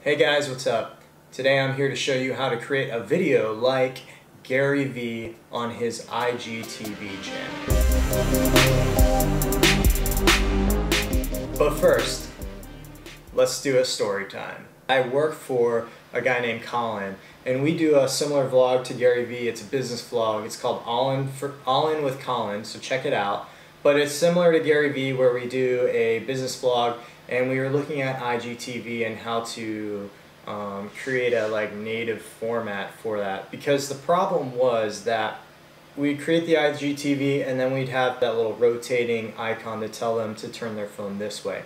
Hey guys, what's up? Today I'm here to show you how to create a video like Gary Vee on his IGTV channel. But first, let's do a story time. I work for a guy named Colin, and we do a similar vlog to Gary Vee. It's a business vlog. It's called All In with Colin, so check it out. But it's similar to Gary Vee, where we do a business vlog, and we were looking at IGTV and how to create a native format for that. Because the problem was that we'd create the IGTV and then we'd have that little rotating icon to tell them to turn their phone this way.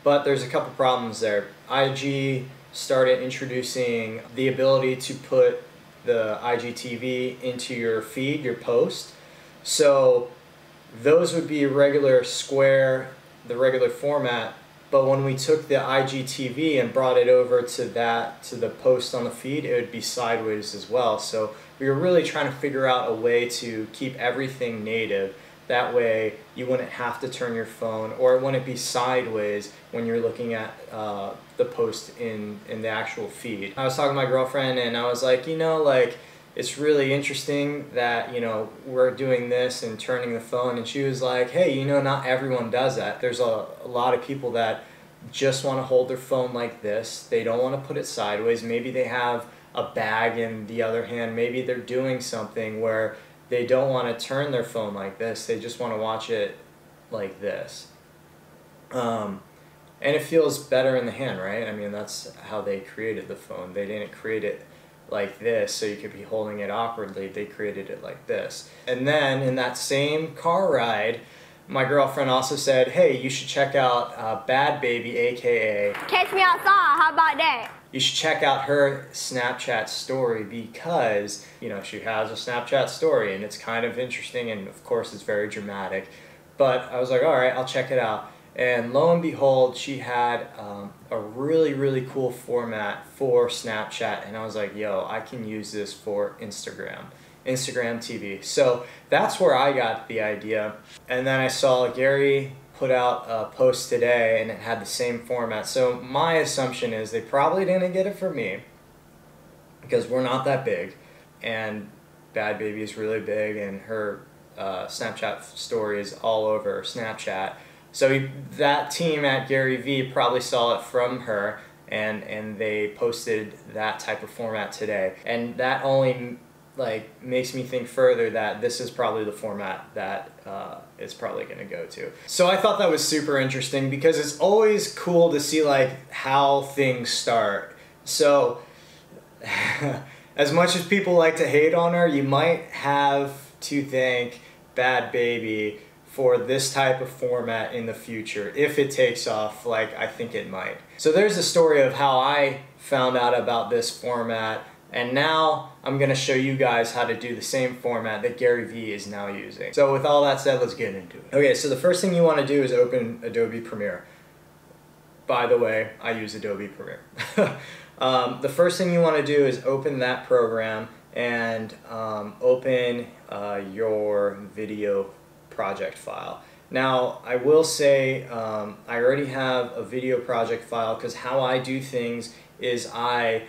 But there's a couple problems there. IG started introducing the ability to put the IGTV into your feed, your post. So those would be regular square, the regular format, but when we took the IGTV and brought it over to the post on the feed, it would be sideways as well. So we were really trying to figure out a way to keep everything native. That way you wouldn't have to turn your phone, or it wouldn't be sideways when you're looking at the post in the actual feed. I was talking to my girlfriend and I was like, it's really interesting that, we're doing this and turning the phone, and she was like, hey, not everyone does that. There's a lot of people that just want to hold their phone like this. They don't want to put it sideways. Maybe they have a bag in the other hand. Maybe they're doing something where they don't want to turn their phone like this. They just want to watch it like this. And it feels better in the hand, right? I mean, that's how they created the phone. They didn't create it like this so you could be holding it awkwardly. They created it like this. And then in that same car ride, my girlfriend also said, hey, you should check out Bad Baby, aka Catch Me Outside. How about that? You should check out her Snapchat story, because she has a Snapchat story and it's kind of interesting, and of course it's very dramatic. But I was like, all right, I'll check it out. And lo and behold, she had a really cool format for Snapchat, and I was like, yo, I can use this for Instagram TV. So that's where I got the idea. And then I saw Gary put out a post today and it had the same format. So my assumption is they probably didn't get it from me, because we're not that big, and Bad Baby is really big, and her Snapchat story is all over Snapchat. So that team at Gary Vee probably saw it from her, and they posted that type of format today. And that only makes me think further that this is probably the format that it's probably going to go to. So I thought that was super interesting, because it's always cool to see how things start. So as much as people like to hate on her, you might have to thank Bad Baby for this type of format in the future, if it takes off like I think it might. So there's a story of how I found out about this format, and now I'm gonna show you guys how to do the same format that Gary Vee is now using. So with all that said, let's get into it. Okay, so the first thing you wanna do is open Adobe Premiere. By the way, I use Adobe Premiere. The first thing you wanna do is open that program and open your video project file. Now, I will say I already have a video project file, because how I do things is I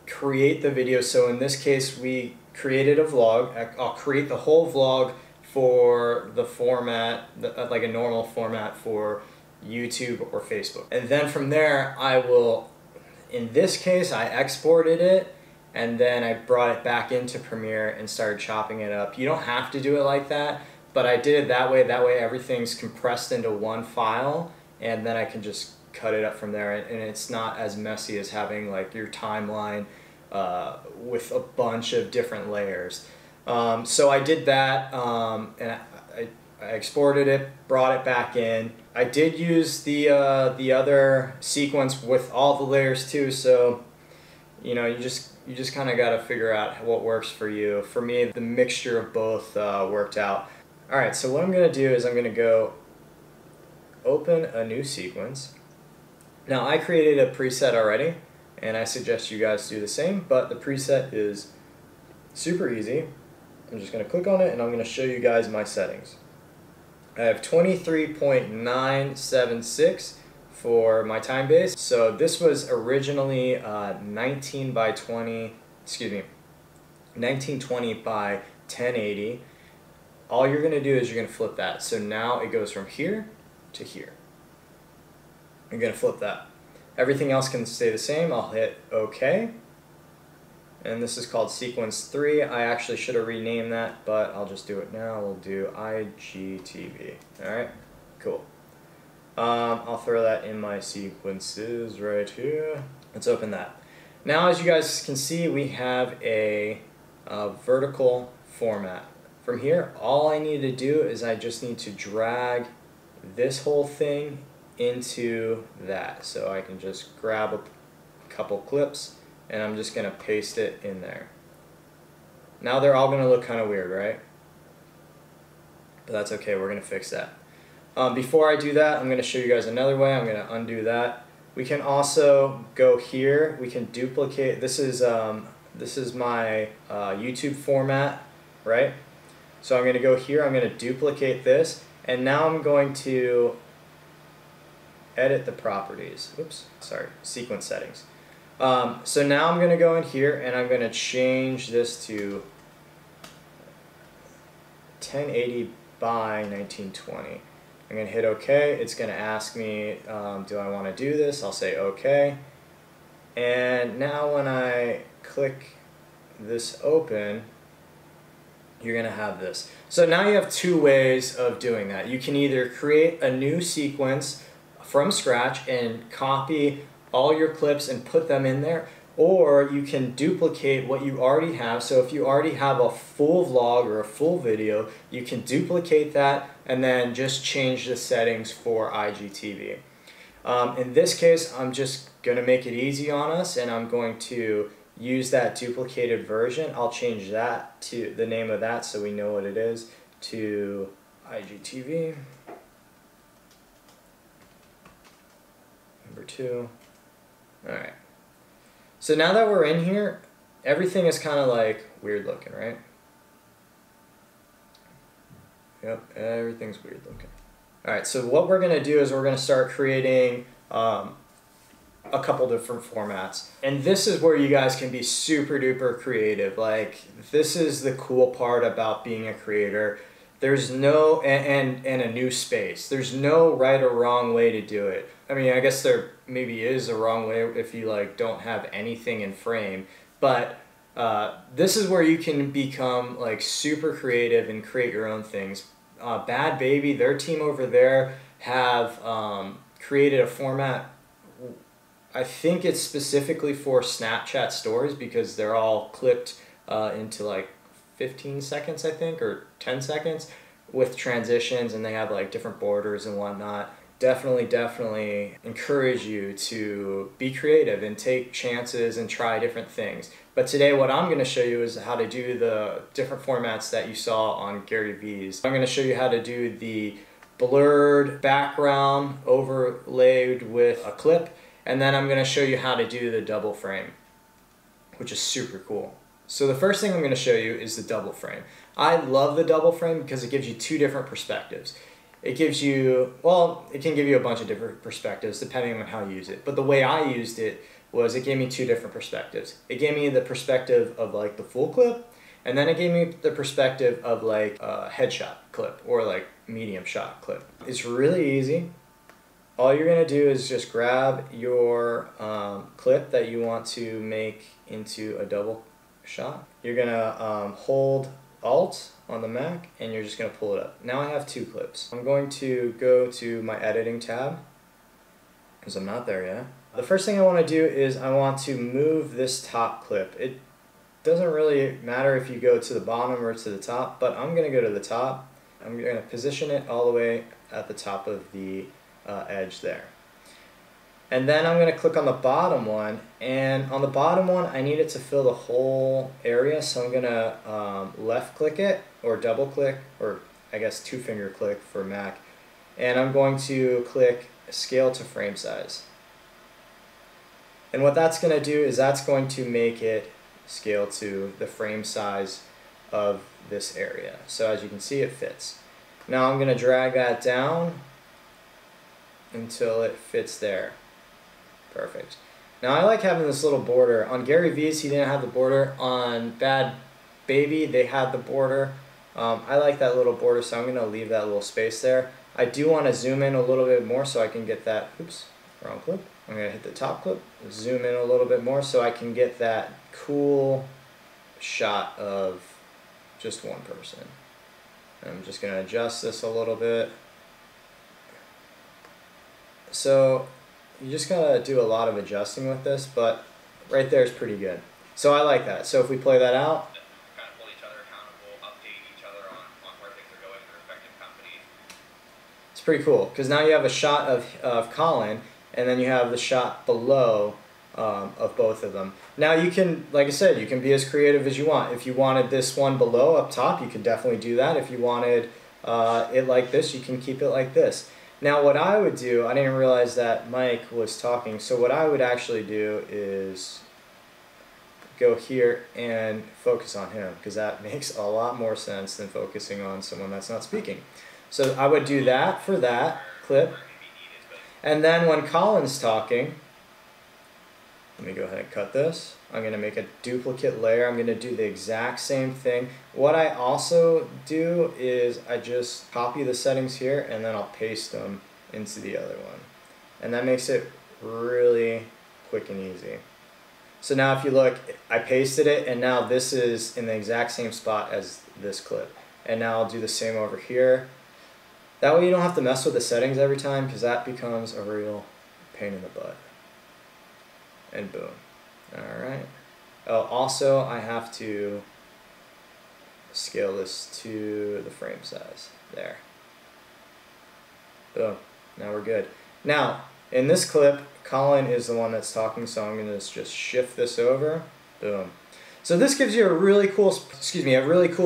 create the video. So in this case, we created a vlog. I'll create the whole vlog for the format, like a normal format for YouTube or Facebook. And then from there, I will, in this case, I exported it, and then I brought it back into Premiere and started chopping it up. You don't have to do it like that, but I did it that way. That way everything's compressed into one file, and then I can just cut it up from there, and it's not as messy as having your timeline with a bunch of different layers. So I did that, and I exported it, brought it back in. I did use the other sequence with all the layers too, so you just kind of got to figure out what works for you. For me, the mixture of both worked out. Alright, so what I'm going to do is I'm going to go open a new sequence. Now, I created a preset already, and I suggest you guys do the same, but the preset is super easy. I'm just going to click on it, and I'm going to show you guys my settings. I have 23.976 for my time base. So this was originally 19 by 20, excuse me, 1920 by 1080. All you're gonna do is you're gonna flip that. So now it goes from here to here. You're gonna flip that. Everything else can stay the same. I'll hit OK. And this is called sequence 3. I actually should have renamed that, but I'll just do it now. We'll do IGTV. Alright, cool. I'll throw that in my sequences right here. Let's open that. Now, as you guys can see, we have a vertical format. From here, all I need to do is I just need to drag this whole thing into that. So I can just grab a couple clips and I'm just going to paste it in there. Now they're all going to look kind of weird, right? But that's okay, we're going to fix that. Before I do that, I'm going to show you guys another way. I'm going to undo that. We can also go here. We can duplicate. This is my YouTube format, right? So I'm going to go here. I'm going to duplicate this, and now I'm going to edit the properties. Oops, sorry, sequence settings. So now I'm going to go in here and I'm going to change this to 1080 by 1920. I'm going to hit OK. It's going to ask me, do I want to do this? I'll say OK. And now when I click this open, you're going to have this. So now you have two ways of doing that. You can either create a new sequence from scratch and copy all your clips and put them in there, or you can duplicate what you already have. So if you already have a full vlog or a full video, you can duplicate that and then just change the settings for IGTV. In this case, I'm just going to make it easy on us, and I'm going to use that duplicated version. I'll change that to the name of that so we know what it is, to IGTV. Number 2. Alright. So now that we're in here, everything is kind of like weird looking, right? Yep, everything's weird looking. Alright, so what we're going to do is we're going to start creating a couple different formats. And this is where you guys can be super duper creative. Like, this is the cool part about being a creator. There's no, and a new space. There's no right or wrong way to do it. I mean, I guess there maybe is a wrong way if you like don't have anything in frame, but this is where you can become like super creative and create your own things. Bad Baby, their team over there have created a format. I think it's specifically for Snapchat stories because they're all clipped into like 15 seconds, I think, or 10 seconds with transitions, and they have like different borders and whatnot. Definitely encourage you to be creative and take chances and try different things. But today what I'm going to show you is how to do the different formats that you saw on Gary V's. I'm going to show you how to do the blurred background overlaid with a clip, and then I'm going to show you how to do the double frame, which is super cool. So the first thing I'm going to show you is the double frame. I love the double frame because it gives you two different perspectives. It gives you, well, it can give you a bunch of different perspectives depending on how you use it. But the way I used it was it gave me two different perspectives. It gave me the perspective of like the full clip, and then it gave me the perspective of like a headshot clip or like medium shot clip. It's really easy. All you're going to do is just grab your clip that you want to make into a double shot. You're going to hold Alt on the Mac, and you're just going to pull it up. Now I have two clips. I'm going to go to my editing tab because I'm not there yet. The first thing I want to do is I want to move this top clip. It doesn't really matter if you go to the bottom or to the top, but I'm going to go to the top. I'm going to position it all the way at the top of the edge there. And then I'm going to click on the bottom one, and on the bottom one I need it to fill the whole area, so I'm going to left click it, or double click, or I guess two finger click for Mac, and I'm going to click scale to frame size. And what that's going to do is that's going to make it scale to the frame size of this area. So as you can see, it fits. Now I'm going to drag that down, until it fits there. Perfect. Now I like having this little border. On Gary V's, he didn't have the border. On Bad Baby, they had the border. I like that little border, so I'm going to leave that little space there. I do want to zoom in a little bit more so I can get that, oops, wrong clip. I'm going to hit the top clip, zoom in a little bit more so I can get that cool shot of just one person. I'm just going to adjust this a little bit. So you just gotta do a lot of adjusting with this, but right there is pretty good. So I like that. So if we play that out, kind of hold each other accountable, update each other on where things are going in their respective companies. it's pretty cool because now you have a shot of Colin, and then you have the shot below of both of them. Now you can, like I said, you can be as creative as you want. If you wanted this one below up top, you could definitely do that. If you wanted it like this, you can keep it like this. Now what I would do, I didn't realize that Mike was talking, so what I would actually do is go here and focus on him, because that makes a lot more sense than focusing on someone that's not speaking. So I would do that for that clip, and then when Colin's talking, let me go ahead and cut this. I'm going to make a duplicate layer. I'm going to do the exact same thing. What I also do is I just copy the settings here and then I'll paste them into the other one. And that makes it really quick and easy. So now if you look, I pasted it and now this is in the exact same spot as this clip. And now I'll do the same over here. That way you don't have to mess with the settings every time, because that becomes a real pain in the butt. And boom. Alright. Oh, also I have to scale this to the frame size. There. Boom. Now we're good. Now, in this clip, Colin is the one that's talking, so I'm going to just shift this over. Boom. So this gives you a really cool,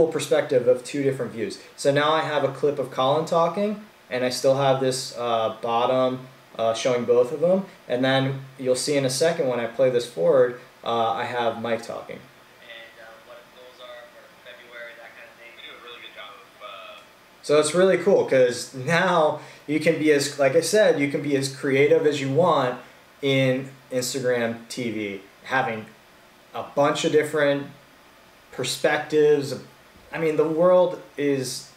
perspective of two different views. So now I have a clip of Colin talking, and I still have this bottom showing both of them, and then you'll see in a second when I play this forward, I have Mike talking. And what his goals are for February, that kind of thing. We do a really good job of... So it's really cool because now you can be as, like I said, you can be as creative as you want in Instagram TV, having a bunch of different perspectives. I mean, the world is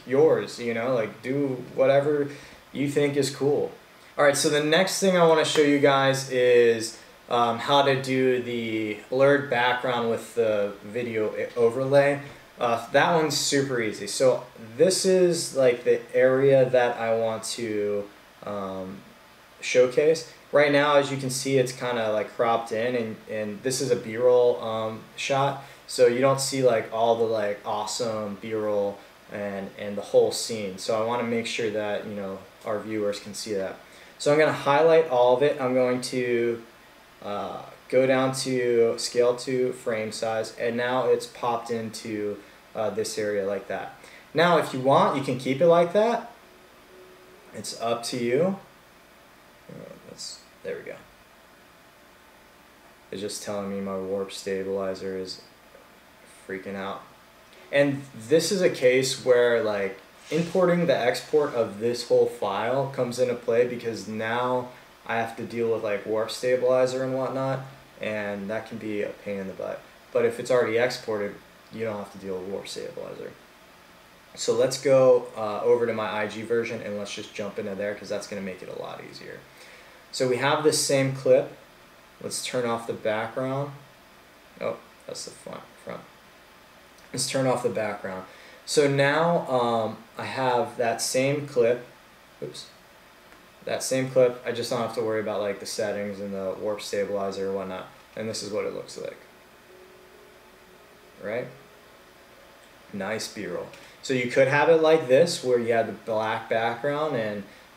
yours, you know, like do whatever you think is cool. Alright, so the next thing I want to show you guys is how to do the blurred background with the video overlay. That one's super easy. So this is like the area that I want to showcase. Right now, as you can see, it's kind of like cropped in, and this is a B-roll shot, so you don't see like all the like awesome B-roll and the whole scene. So I want to make sure that, you know, our viewers can see that. So I'm going to highlight all of it. I'm going to go down to scale to frame size, and now it's popped into this area like that. Now if you want, you can keep it like that. It's up to you. There we go. It's just telling me my warp stabilizer is freaking out. And this is a case where like importing the export of this whole file comes into play, because now I have to deal with like warp stabilizer and whatnot, and that can be a pain in the butt. But if it's already exported, you don't have to deal with warp stabilizer. So let's go over to my IG version and let's just jump into there, because that's going to make it a lot easier. So we have this same clip. Let's turn off the background. Oh, that's the front. Let's turn off the background. So now I have that same clip. Oops. That same clip. I just don't have to worry about like the settings and the warp stabilizer or whatnot. And this is what it looks like. Right? Nice B-roll. So you could have it like this, where you have the black background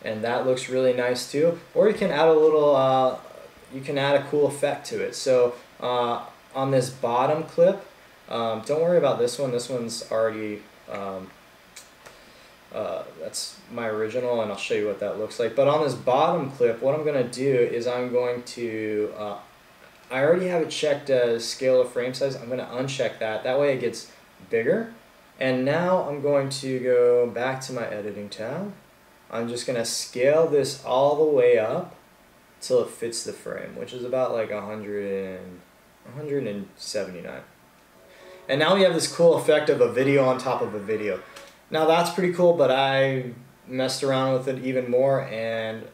and that looks really nice too. Or you can add a little, you can add a cool effect to it. So on this bottom clip, don't worry about this one. This one's already, that's my original, and I'll show you what that looks like. But on this bottom clip, what I'm going to do is I'm going to, I already have it checked as scale of frame size. I'm going to uncheck that. That way it gets bigger. And now I'm going to go back to my editing tab. I'm just gonna scale this all the way up till it fits the frame, which is about like 179. And now we have this cool effect of a video on top of a video. Now that's pretty cool, but I messed around with it even more, and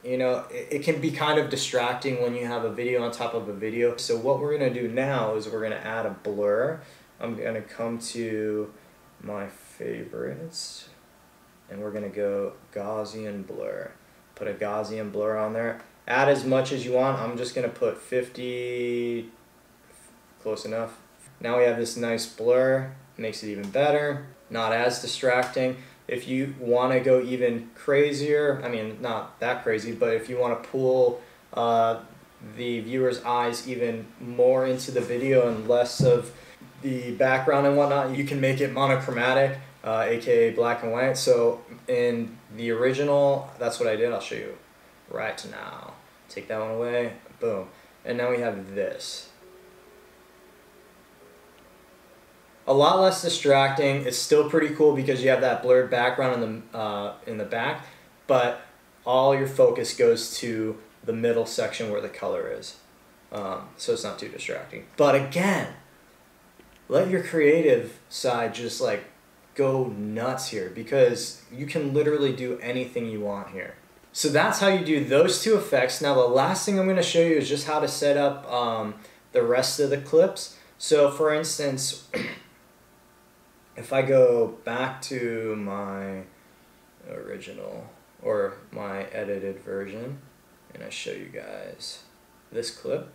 you know, it can be kind of distracting when you have a video on top of a video. So what we're gonna do now is we're gonna add a blur. I'm gonna come to my favorites, and we're gonna go Gaussian blur. Put a Gaussian blur on there. Add as much as you want. I'm just gonna put 50, close enough. Now we have this nice blur, makes it even better, not as distracting. If you want to go even crazier, I mean, not that crazy, but if you want to pull the viewer's eyes even more into the video and less of the background and whatnot, you can make it monochromatic, aka black and white. So in the original, that's what I did. I'll show you right now. Take that one away, boom. And now we have this. A lot less distracting. It's still pretty cool because you have that blurred background in the back, but all your focus goes to the middle section where the color is. So it's not too distracting. But again, let your creative side just like go nuts here, because you can literally do anything you want here. So that's how you do those two effects. Now the last thing I'm going to show you is just how to set up the rest of the clips. So for instance, if I go back to my original or my edited version and I show you guys this clip,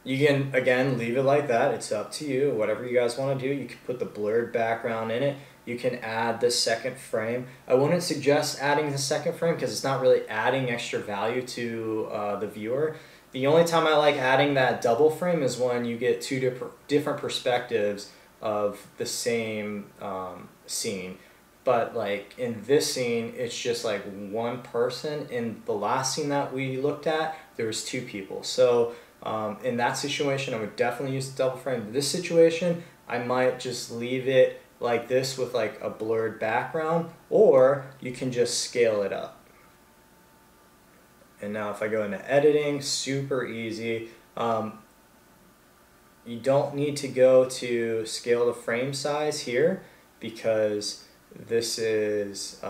you can again leave it like that. It's up to you, whatever you guys want to do. You can put the blurred background in it. You can add the second frame. I wouldn't suggest adding the second frame because it's not really adding extra value to the viewer. The only time I like adding that double frame is when you get two different perspectives of the same scene. But like in this scene, it's just like one person. In the last scene that we looked at, there was two people. So in that situation, I would definitely use the double frame. In this situation, I might just leave it like this with like a blurred background, or you can just scale it up. And now if I go into editing, super easy. You don't need to go to scale the frame size here, because this is,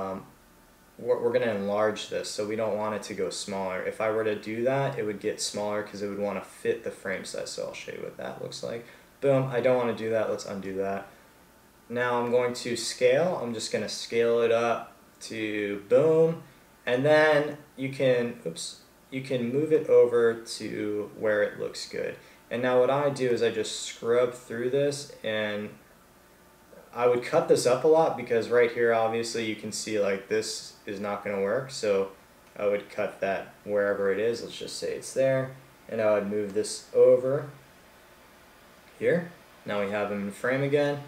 we're going to enlarge this, so we don't want it to go smaller. If I were to do that, it would get smaller because it would want to fit the frame size. So I'll show you what that looks like. Boom, I don't want to do that. Let's undo that. Now I'm going to scale. I'm just going to scale it up to boom, and then you can, you can move it over to where it looks good. And now what I do is I just scrub through this, and I would cut this up a lot because right here obviously you can see like this is not going to work. So I would cut that wherever it is. Let's just say it's there. And I would move this over here. Now we have him in frame again.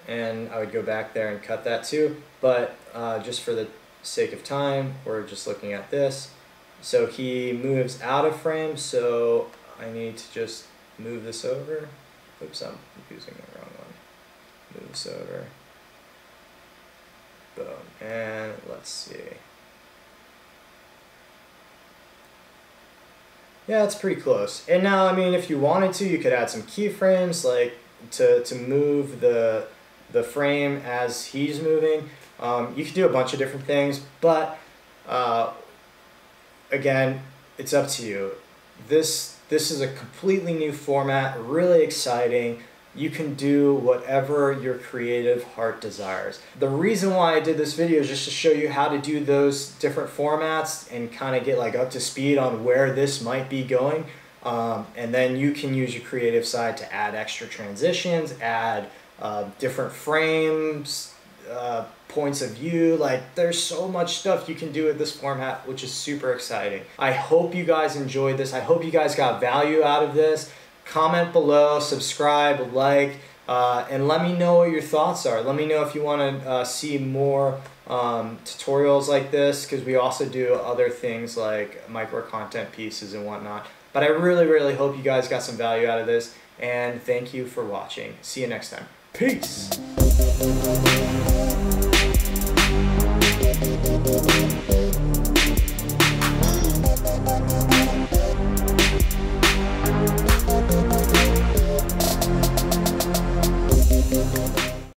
And I would go back there and cut that too. But just for the sake of time, we're just looking at this. So he moves out of frame, so I need to just move this over. Oops, I'm using the wrong one. Move this over. Boom. And let's see. Yeah, it's pretty close. And now, I mean, if you wanted to, you could add some keyframes, like to move the frame as he's moving. You could do a bunch of different things, but again, it's up to you. This is a completely new format, really exciting. You can do whatever your creative heart desires. The reason why I did this video is just to show you how to do those different formats and kind of get like up to speed on where this might be going. And then you can use your creative side to add extra transitions, add different frames, points of view. Like, there's so much stuff you can do with this format, which is super exciting. I hope you guys enjoyed this. I hope you guys got value out of this. Comment below, subscribe, like, and let me know what your thoughts are. Let me know if you want to see more tutorials like this, because we also do other things like micro content pieces and whatnot. But I really, really hope you guys got some value out of this, and thank you for watching. See you next time. Peace!